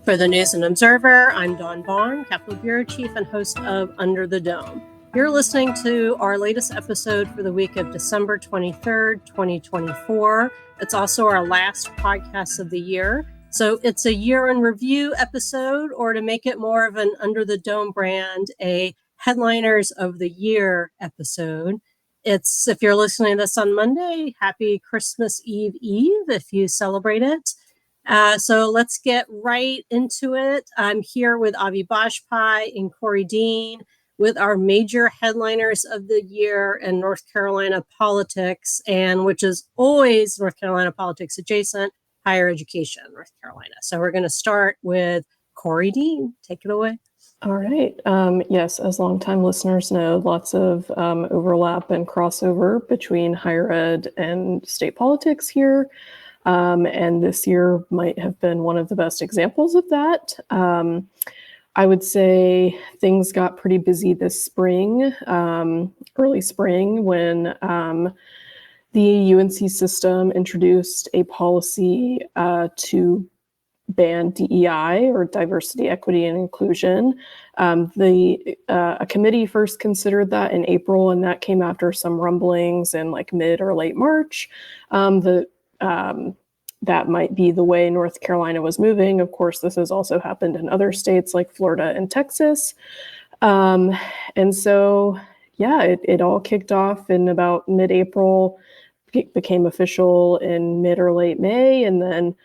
For the News and Observer, I'm Dawn Vaughan, Capitol Bureau Chief and host of Under the Dome. You're listening to our latest episode for the week of December 23rd, 2024. It's also our last podcast of the year. So it's a year in review episode, or to make it more of an Under the Dome brand, a Headliners of the Year episode. It's, if you're listening to this on Monday, happy Christmas Eve if you celebrate it. So let's get right into it. I'm here with Avi Bajpai and Korie Dean with our major headliners of the year in North Carolina politics, and which is always North Carolina politics adjacent, higher education, North Carolina. So we're going to start with Korie Dean. Take it away. All right. Yes, as longtime listeners know, lots of overlap and crossover between higher ed and state politics here. And this year might have been one of the best examples of that. I would say things got pretty busy this spring, early spring, when the UNC system introduced a policy to ban DEI, or diversity, equity, and inclusion. A committee first considered that in April, and that came after some rumblings in like mid or late March. That might be the way North Carolina was moving. Of course, this has also happened in other states like Florida and Texas. And so, yeah, it all kicked off in about mid-April, became official in mid or late May. And then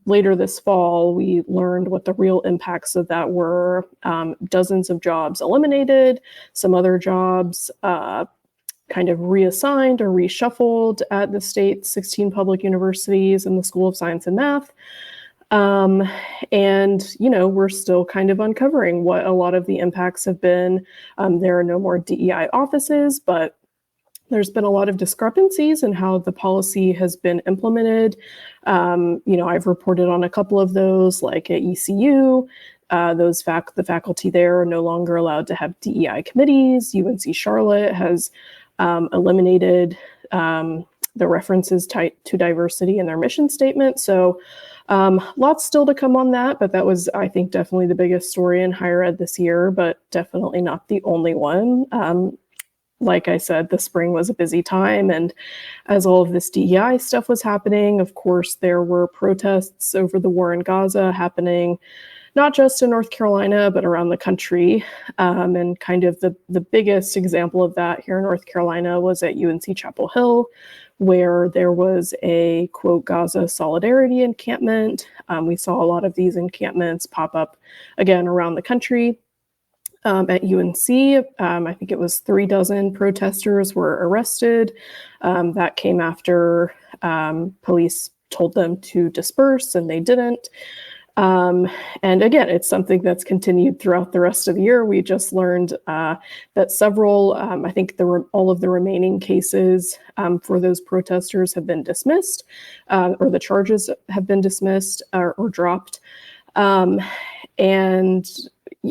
later this fall, we learned what the real impacts of that were. Dozens of jobs eliminated, some other jobs kind of reassigned or reshuffled at the state's 16 public universities and the School of Science and Math. And, you know, we're still kind of uncovering what a lot of the impacts have been. There are no more DEI offices, but there's been a lot of discrepancies in how the policy has been implemented. I've reported on a couple of those, like at ECU. The faculty there are no longer allowed to have DEI committees. UNC Charlotte has eliminated the references to diversity in their mission statement. So lots still to come on that, but that was, I think, definitely the biggest story in higher ed this year, but definitely not the only one. Like I said, the spring was a busy time, and as all of this DEI stuff was happening, of course, there were protests over the war in Gaza happening, not just in North Carolina, but around the country. And kind of the biggest example of that here in North Carolina was at UNC Chapel Hill, where there was a, quote, Gaza solidarity encampment. We saw a lot of these encampments pop up again around the country. At UNC, I think it was 36 protesters were arrested. That came after police told them to disperse, and they didn't. And again, it's something that's continued throughout the rest of the year. We just learned that several, I think all of the remaining cases for those protesters have been dismissed, or the charges have been dismissed or dropped. And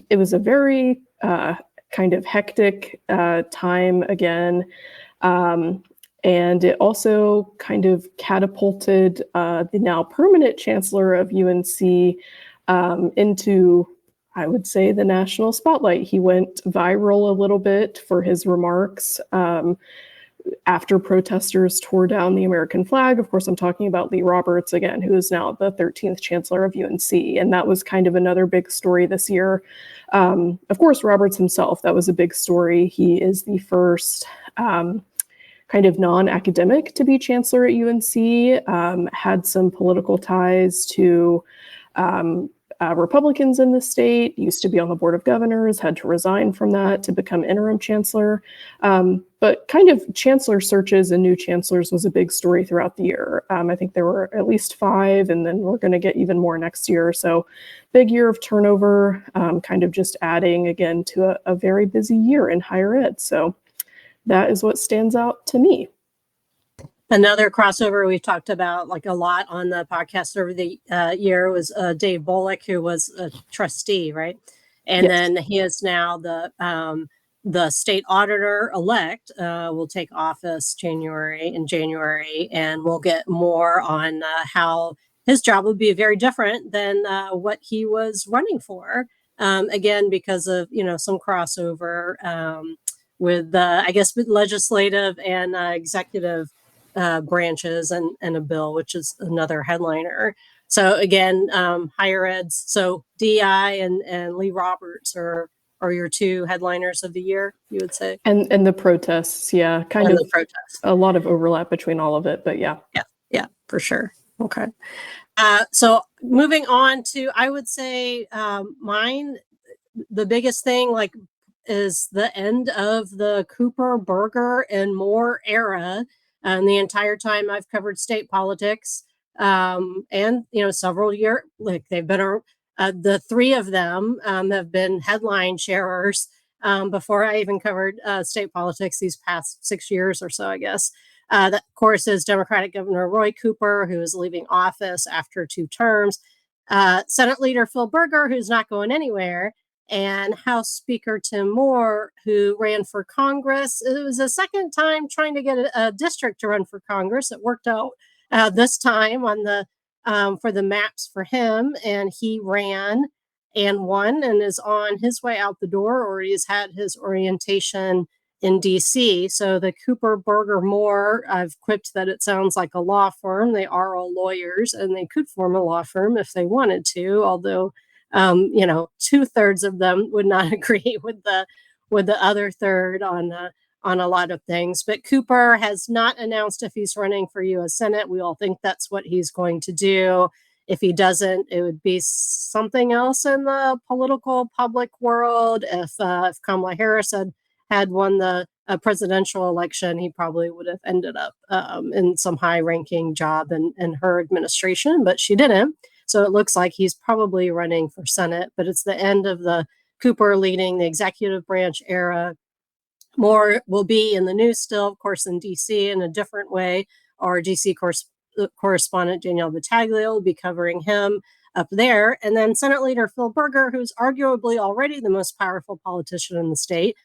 it was a very kind of hectic time again. And it also kind of catapulted the now permanent chancellor of UNC into, I would say, the national spotlight. He went viral a little bit for his remarks after protesters tore down the American flag. Of course, I'm talking about Lee Roberts again, who is now the 13th chancellor of UNC. And that was kind of another big story this year. Of course, Roberts himself, that was a big story. He is the first kind of non-academic to be chancellor at UNC, had some political ties to Republicans in the state, used to be on the board of governors, had to resign from that to become interim chancellor. But kind of chancellor searches and new chancellors was a big story throughout the year. I think there were at least 5, and then we're going to get even more next year. So big year of turnover, kind of just adding again to a very busy year in higher ed. So that is what stands out to me. Another crossover we've talked about like a lot on the podcast over the year was Dave Bullock, who was a trustee, right? And yes. Then he is now the state auditor elect, will take office in January, and we'll get more on how his job would be very different than what he was running for. Again, because of, some crossover with, I guess, with legislative and executive branches and a bill, which is another headliner. So again, higher eds. So DI and Lee Roberts are your two headliners of the year, you would say? And the protests, yeah, kind of the protests. A lot of overlap between all of it, but yeah. Yeah, for sure. Okay. So moving on to, I would say mine, the biggest thing is the end of the Cooper, Berger, and Moore era. And the entire time I've covered state politics, and several years, they've been the three of them have been headline sharers before I even covered state politics these past 6 years or so, I guess. That, of course, is Democratic Governor Roy Cooper, who is leaving office after 2 terms, Senate Leader Phil Berger, who's not going anywhere, and House Speaker Tim Moore, who ran for Congress. It was a second time trying to get a district to run for Congress. It worked out this time on the for the maps for him, and he ran and won and is on his way out the door, or he's had his orientation in DC. So the Cooper, Berger, Moore, I've quipped that it sounds like a law firm. They are all lawyers, and they could form a law firm if they wanted to, although 2/3 of them would not agree with the other third on a lot of things. But Cooper has not announced if he's running for U.S. Senate. We all think that's what he's going to do. If he doesn't, it would be something else in the political public world. If Kamala Harris had won the presidential election, he probably would have ended up in some high-ranking job in her administration, but she didn't. So it looks like he's probably running for Senate, but it's the end of the Cooper leading the executive branch era. Moore will be in the news still, of course, in D.C. in a different way. Our D.C. correspondent Danielle Battaglia will be covering him up there. And then Senate Leader Phil Berger, who's arguably already the most powerful politician in the state,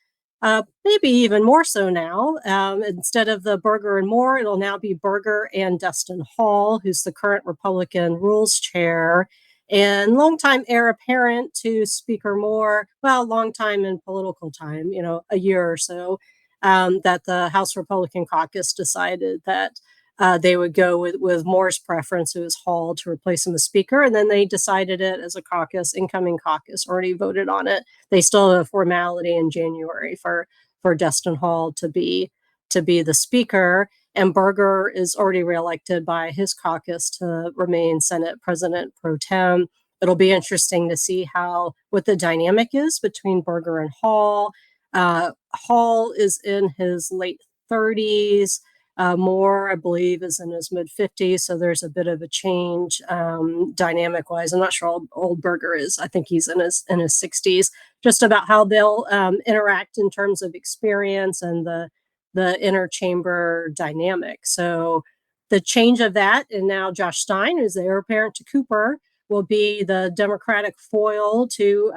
maybe even more so now. Instead of the Berger and Moore, it'll now be Berger and Dustin Hall, who's the current Republican Rules Chair, and longtime heir apparent to Speaker Moore, well, long time in political time, a year or so, that the House Republican Caucus decided that they would go with Moore's preference, who is Hall, to replace him as Speaker. And then they decided it as a caucus, incoming caucus, already voted on it. They still have a formality in January for Dustin Hall to be the Speaker. And Berger is already reelected by his caucus to remain Senate President pro tem. It'll be interesting to see what the dynamic is between Berger and Hall. Hall is in his late 30s. Moore, I believe, is in his mid-50s, so there's a bit of a change dynamic-wise. I'm not sure how old Berger is. I think he's in his 60s. Just about how they'll interact in terms of experience and the inner chamber dynamic. So the change of that, and now Josh Stein, who's the heir apparent to Cooper, will be the Democratic foil to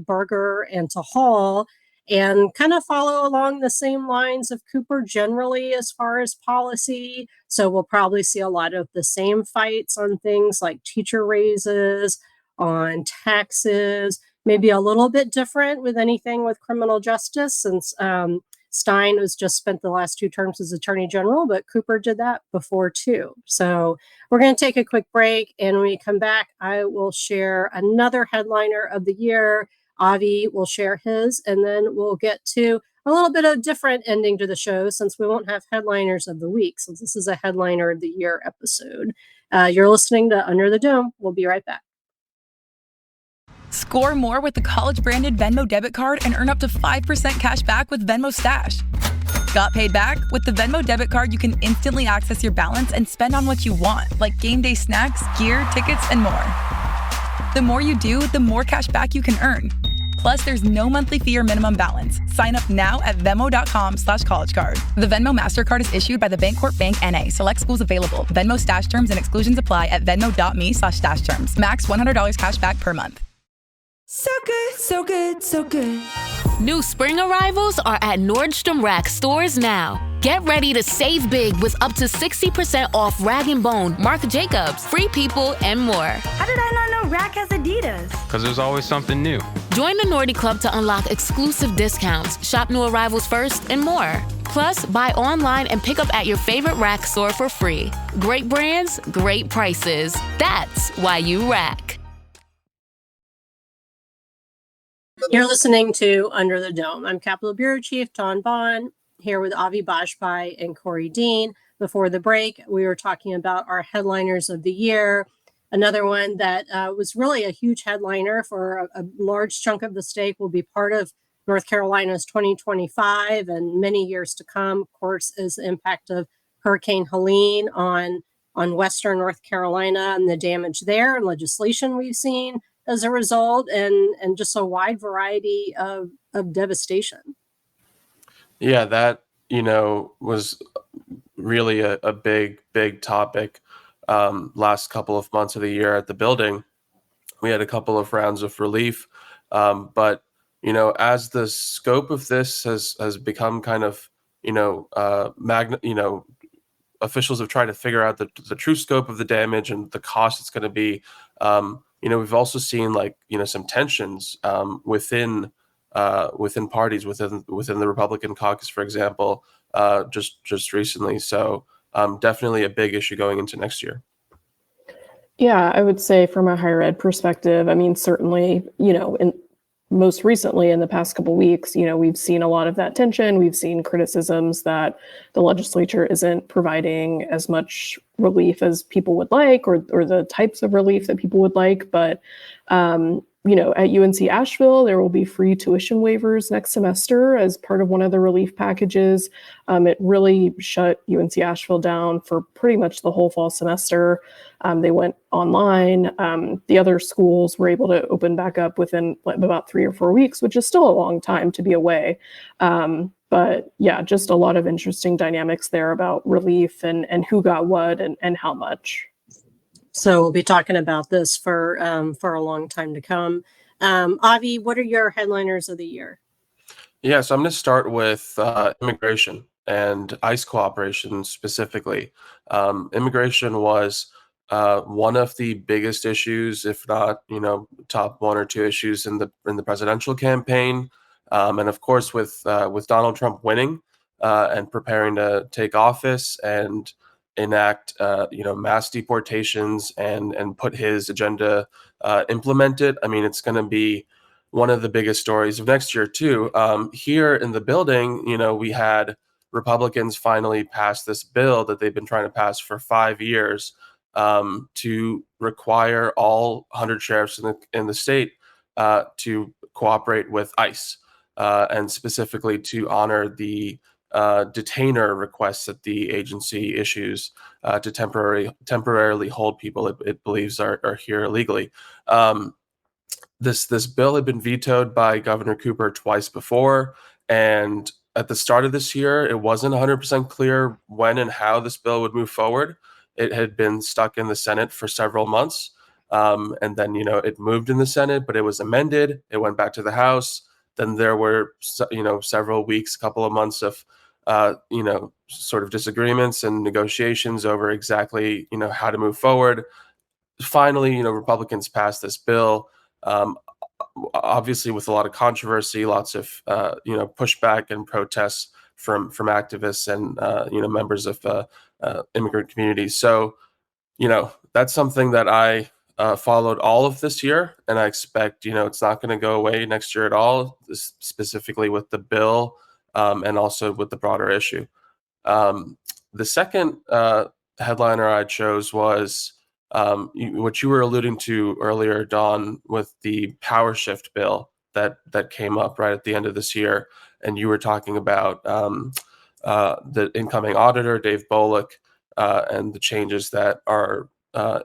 Berger and to Hall, and kind of follow along the same lines of Cooper generally as far as policy. So we'll probably see a lot of the same fights on things like teacher raises, on taxes, maybe a little bit different with anything with criminal justice, since Stein has just spent the last 2 terms as Attorney General, but Cooper did that before too. So we're going to take a quick break, and when we come back, I will share another headliner of the year. Avi will share his, and then we'll get to a little bit of different ending to the show, since we won't have headliners of the week, since this is a headliner of the year episode. You're listening to Under the Dome. We'll be right back. Score more with the college-branded Venmo debit card and earn up to 5% cash back with Venmo Stash. Got paid back? With the Venmo debit card, you can instantly access your balance and spend on what you want, like game day snacks, gear, tickets, and more. The more you do, the more cash back you can earn. Plus, there's no monthly fee or minimum balance. Sign up now at Venmo.com/collegecard. The Venmo MasterCard is issued by the Bancorp Bank N.A. Select schools available. Venmo Stash terms and exclusions apply at venmo.me/stash terms. Max $100 cash back per month. So good, so good, so good. New spring arrivals are at Nordstrom Rack stores now. Get ready to save big with up to 60% off Rag & Bone, Marc Jacobs, Free People, and more. How did I not know Rack has Adidas? Because there's always something new. Join the Nordy Club to unlock exclusive discounts, shop new arrivals first, and more. Plus, buy online and pick up at your favorite Rack store for free. Great brands, great prices. That's why you Rack. You're listening to Under the Dome. I'm Capitol Bureau Chief Dawn Vaughan, here with Avi Bajpai and Korie Dean. Before the break, we were talking about our headliners of the year. Another one that was really a huge headliner for a large chunk of the state will be part of North Carolina's 2025 and many years to come, of course, is the impact of Hurricane Helene on Western North Carolina and the damage there and legislation we've seen as a result, and just a wide variety of devastation. Yeah, that, was really a big topic last couple of months of the year at the building. We had a couple of rounds of relief, but as the scope of this has become kind of, officials have tried to figure out the true scope of the damage and the cost it's going to be. We've also seen some tensions within parties within the Republican caucus, for example, just recently. So definitely a big issue going into next year. Yeah, I would say from a higher ed perspective, I mean, certainly, most recently in the past couple of weeks, we've seen a lot of that tension. We've seen criticisms that the legislature isn't providing as much relief as people would like, or the types of relief that people would like. But, at UNC Asheville, there will be free tuition waivers next semester as part of one of the relief packages. It really shut UNC Asheville down for pretty much the whole fall semester. They went online. The other schools were able to open back up within about 3 or 4 weeks, which is still a long time to be away. But yeah, just a lot of interesting dynamics there about relief and who got what and how much. So we'll be talking about this for a long time to come. Avi, what are your headliners of the year? Yeah, so I'm going to start with immigration and ICE cooperation specifically. Immigration was one of the biggest issues, if not, top 1 or 2 issues in the presidential campaign. And of course, with Donald Trump winning and preparing to take office and enact mass deportations and put his agenda, implement it. I mean, it's going to be one of the biggest stories of next year too. Here in the building, we had Republicans finally pass this bill that they've been trying to pass for 5 years, to require all 100 sheriffs in the state to cooperate with ICE, and specifically to honor the detainer requests that the agency issues to temporarily hold people it believes are here illegally. This bill had been vetoed by Governor Cooper twice before, and at the start of this year, it wasn't 100% clear when and how this bill would move forward. It had been stuck in the Senate for several months, and then it moved in the Senate, but it was amended. It went back to the House. Then there were several weeks, a couple of months of sort of disagreements and negotiations over exactly how to move forward. Finally, Republicans passed this bill, obviously with a lot of controversy, lots of pushback and protests from activists and members of immigrant communities. So that's something that I followed all of this year, and I expect it's not going to go away next year at all, specifically with the bill, and also with the broader issue. The second headliner I chose was what you were alluding to earlier, Dawn, with the power shift bill that came up right at the end of this year. And you were talking about the incoming auditor, Dave Bullock, and the changes that are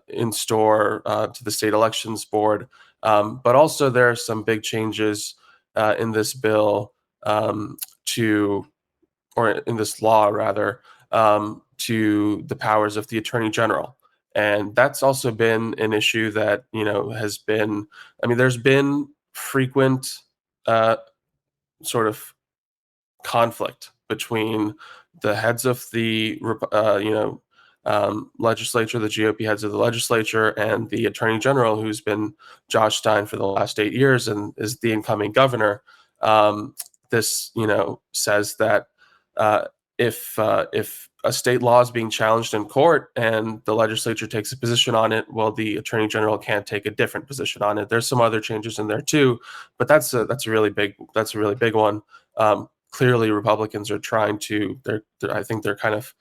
in store to the state elections board. But also there are some big changes in this bill in this law rather, to the powers of the Attorney General. And that's also been an issue that, has been, there's been frequent sort of conflict between the heads of the legislature, the GOP heads of the legislature, and the attorney general, who's been Josh Stein for the last 8 years and is the incoming governor. This says that if a state law is being challenged in court and the legislature takes a position on it, well, the attorney general can't take a different position on it. There's some other changes in there too, but that's a really big one. Clearly, Republicans are trying to. I think they're kind of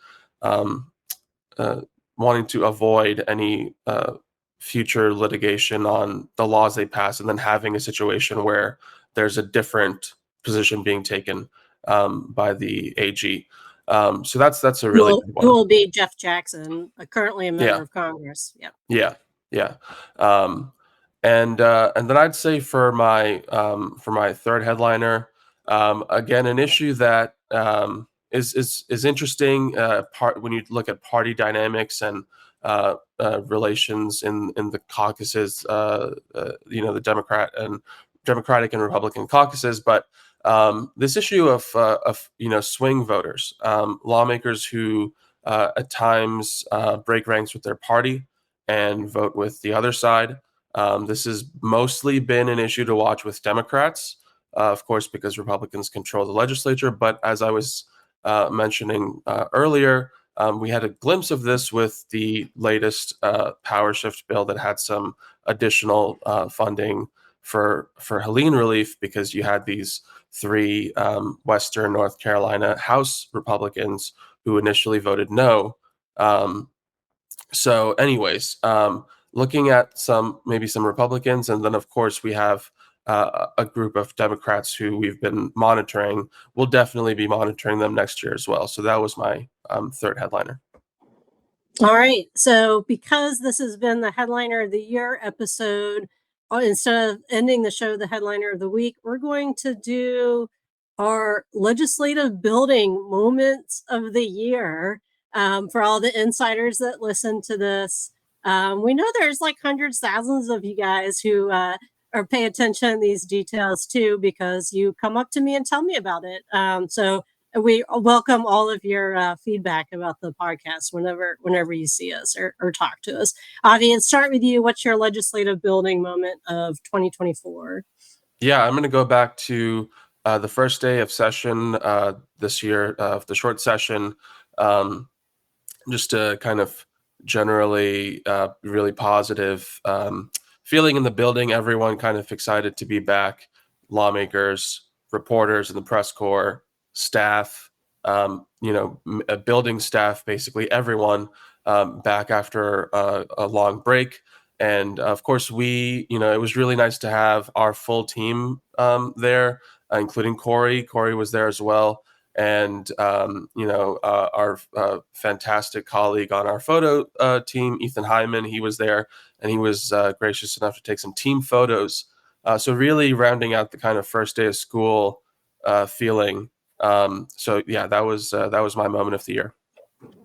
wanting to avoid any future litigation on the laws they pass, and then having a situation where there's a different position being taken by the AG. So that's a really good one. Who will be Jeff Jackson, currently a member of Congress. Yeah. And then I'd say for my third headliner, again, an issue that is interesting. When you look at party dynamics and relations in the caucuses, the Democratic and Republican caucuses, but this issue of swing voters, lawmakers who at times break ranks with their party and vote with the other side. This has mostly been an issue to watch with Democrats, of course, because Republicans control the legislature. But as I was mentioning earlier, we had a glimpse of this with the latest power shift bill that had some additional funding for Helene relief, because you had these 3 Western North Carolina House Republicans who initially voted no. So anyways, looking at some Republicans, and then of course we have a group of Democrats who we've been monitoring. We'll definitely be monitoring them next year as well. So that was my third headliner. All right. So because this has been the Headliner of the Year episode, instead of ending the show, the Headliner of the Week, we're going to do our legislative building moments of the year. For all the insiders that listen to this, we know there's like hundreds, thousands of you guys who or pay attention to these details too, because you come up to me and tell me about it. So we welcome all of your feedback about the podcast whenever you see us or talk to us. Avi, let's start with you. What's your legislative building moment of 2024? Yeah, I'm going to go back to the first day of session this year, of the short session, just to kind of generally really positive feeling in the building. Everyone kind of excited to be back. Lawmakers, reporters in the press corps, staff, building staff, basically everyone back after a long break. And of course, it was really nice to have our full team there, including Korie. Korie was there as well. And, our fantastic colleague on our photo team, Ethan Hyman, he was there, and he was gracious enough to take some team photos. So really rounding out the kind of first day of school feeling. So yeah, that was my moment of the year.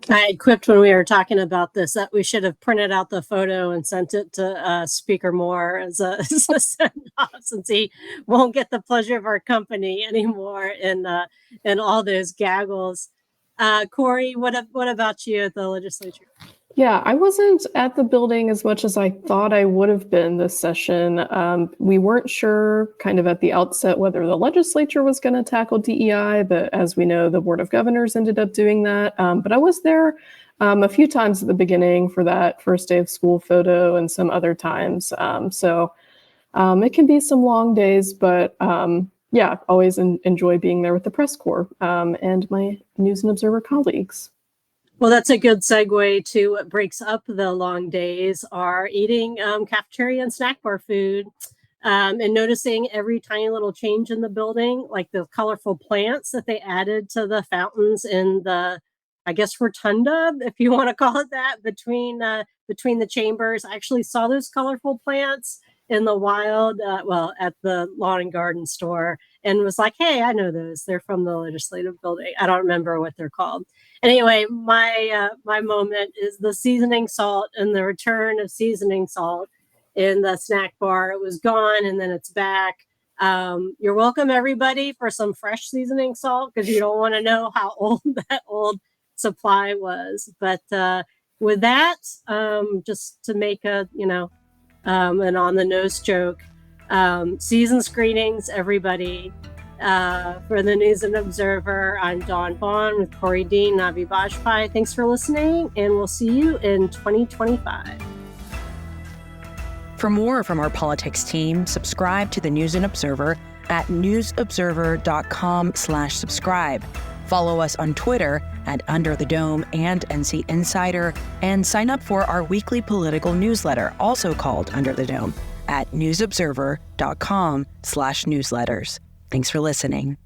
I quipped when we were talking about this that we should have printed out the photo and sent it to Speaker Moore as a send-off, since he won't get the pleasure of our company anymore in all those gaggles. Korie, what about you at the legislature? Yeah, I wasn't at the building as much as I thought I would have been this session. We weren't sure kind of at the outset whether the legislature was going to tackle DEI, but as we know, the Board of Governors ended up doing that. But I was there a few times at the beginning for that first day of school photo and some other times. So it can be some long days, but yeah, always enjoy being there with the press corps and my News and Observer colleagues. Well, that's a good segue to what breaks up the long days, are eating cafeteria and snack bar food and noticing every tiny little change in the building, like the colorful plants that they added to the fountains in the, I guess, rotunda, if you want to call it that, between the chambers. I actually saw those colorful plants in the wild, at the lawn and garden store, and was like, hey, I know those. They're from the legislative building. I don't remember what they're called. Anyway, my moment is the seasoning salt and the return of seasoning salt in the snack bar. It was gone, and then it's back. You're welcome, everybody, for some fresh seasoning salt, because you don't want to know how old that old supply was. But with that, just to make a, an on the nose joke, season's greetings, everybody. For the News and Observer, I'm Dawn Vaughan with Korie Dean, Navi Bajpai. Thanks for listening, and we'll see you in 2025. For more from our politics team, subscribe to the News and Observer at newsobserver.com/subscribe. Follow us on Twitter at Under the Dome and NC Insider, and sign up for our weekly political newsletter, also called Under the Dome, at newsobserver.com/newsletters. Thanks for listening.